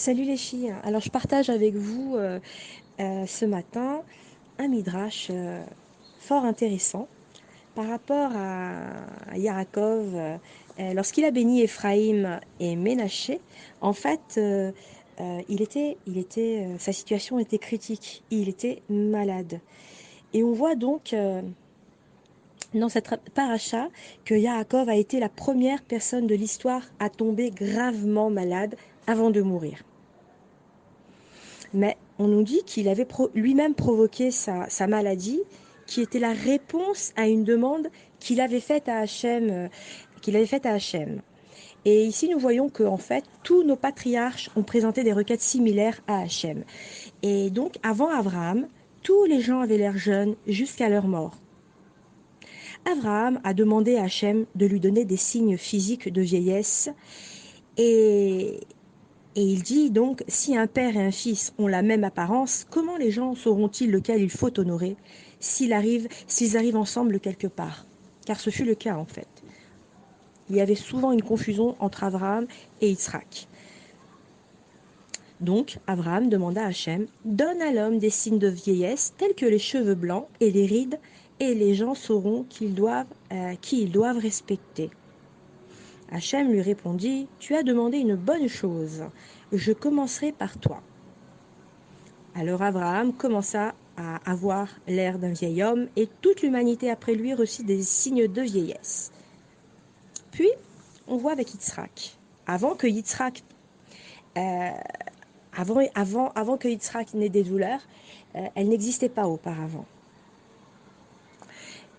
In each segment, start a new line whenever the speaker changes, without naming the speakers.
Salut les filles. Alors je partage avec vous ce matin un midrash fort intéressant par rapport à Yaakov. Lorsqu'il a béni Éphraïm et Ménaché, en fait, sa situation était critique. Il était malade. Et on voit donc dans cette paracha que Yaakov a été la première personne de l'histoire à tomber gravement malade avant de mourir. Mais on nous dit qu'il avait lui-même provoqué sa maladie, qui était la réponse à une demande qu'il avait faite à Hachem. Et ici, nous voyons que, en fait, tous nos patriarches ont présenté des requêtes similaires à Hachem. Et donc, avant Abraham, tous les gens avaient l'air jeunes jusqu'à leur mort. Abraham a demandé à Hachem de lui donner des signes physiques de vieillesse et Et il dit donc, si un père et un fils ont la même apparence, comment les gens sauront-ils lequel il faut honorer s'ils arrivent ensemble quelque part? Car ce fut le cas en fait. Il y avait souvent une confusion entre Abraham et Yitzhak. Donc Abraham demanda à Hachem, donne à l'homme des signes de vieillesse tels que les cheveux blancs et les rides, et les gens sauront qui ils doivent respecter. Hachem lui répondit, tu as demandé une bonne chose, je commencerai par toi. Alors Abraham commença à avoir l'air d'un vieil homme et toute l'humanité après lui reçut des signes de vieillesse. Puis, on voit avec Yitzhak. Avant que Yitzhak, euh, avant que Yitzhak n'ait des douleurs, elles n'existaient pas auparavant.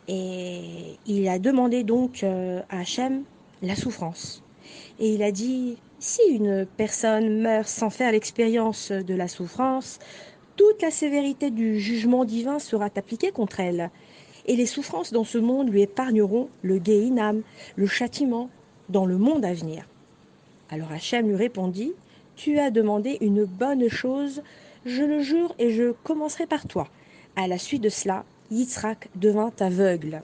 Et il a demandé donc à Hachem la souffrance. Et il a dit, si une personne meurt sans faire l'expérience de la souffrance, toute la sévérité du jugement divin sera appliquée contre elle, et les souffrances dans ce monde lui épargneront le Gehinam, le châtiment, dans le monde à venir. Alors Hachem lui répondit, tu as demandé une bonne chose, je le jure, et je commencerai par toi. À la suite de cela, Yitzhak devint aveugle.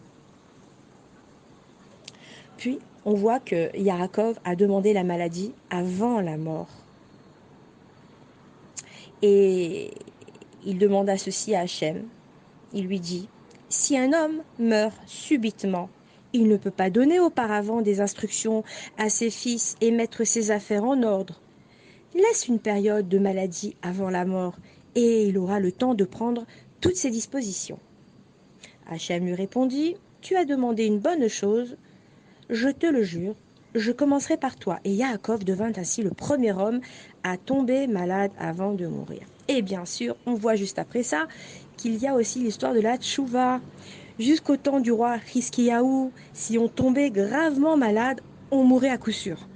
Puis, on voit que Yaakov a demandé la maladie avant la mort. Et il demanda ceci à Hachem. Il lui dit, si un homme meurt subitement, il ne peut pas donner auparavant des instructions à ses fils et mettre ses affaires en ordre. Laisse une période de maladie avant la mort et il aura le temps de prendre toutes ses dispositions. Hachem lui répondit, tu as demandé une bonne chose, je te le jure, je commencerai par toi. Et Yaakov devint ainsi le premier homme à tomber malade avant de mourir. Et bien sûr, on voit juste après ça qu'il y a aussi l'histoire de la tchouva. Jusqu'au temps du roi Hiskiyahu, si on tombait gravement malade, on mourait à coup sûr.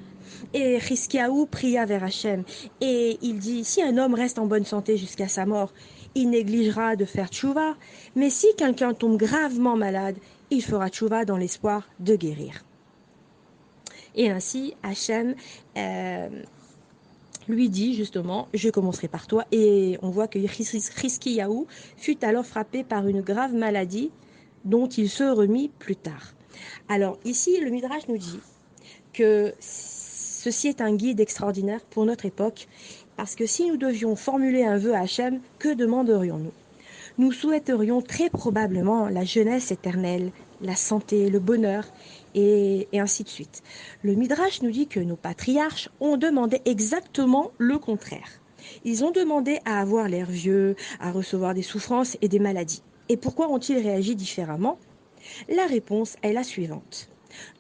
Et Hiskiyahu pria vers Hachem. Et il dit, si un homme reste en bonne santé jusqu'à sa mort, il négligera de faire tchouva. Mais si quelqu'un tombe gravement malade, il fera tchouva dans l'espoir de guérir. Et ainsi, Hachem lui dit justement, je commencerai par toi. Et on voit que Hiskiyahu fut alors frappé par une grave maladie dont il se remit plus tard. Alors ici, le Midrash nous dit que ceci est un guide extraordinaire pour notre époque, parce que si nous devions formuler un vœu à Hachem, que demanderions-nous? Nous souhaiterions très probablement la jeunesse éternelle, la santé, le bonheur, et ainsi de suite. Le Midrash nous dit que nos patriarches ont demandé exactement le contraire. Ils ont demandé à avoir l'air vieux, à recevoir des souffrances et des maladies. Et pourquoi ont-ils réagi différemment? La réponse est la suivante.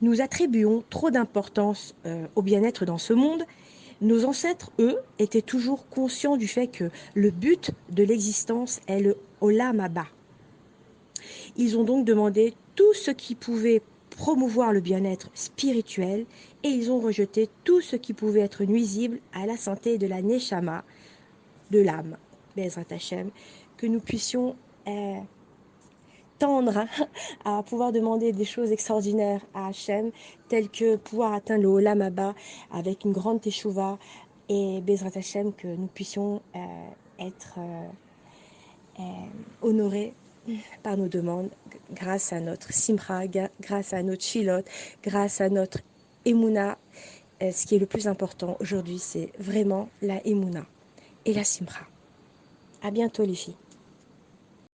Nous attribuons trop d'importance au bien-être dans ce monde. Nos ancêtres, eux, étaient toujours conscients du fait que le but de l'existence est le Olam Haba. Ils ont donc demandé tout ce qui pouvait promouvoir le bien-être spirituel et ils ont rejeté tout ce qui pouvait être nuisible à la santé de la Neshama, de l'âme, Bezrat Hashem, que nous puissions tendre à pouvoir demander des choses extraordinaires à Hachem, telles que pouvoir atteindre le Olam Haba avec une grande teshuva et Bezrat Hashem, que nous puissions être honorés par nos demandes grâce à notre simra, grâce à notre shilot, grâce à notre emuna, ce qui est le plus important aujourd'hui, c'est vraiment la Emouna et la Simra. À bientôt les filles.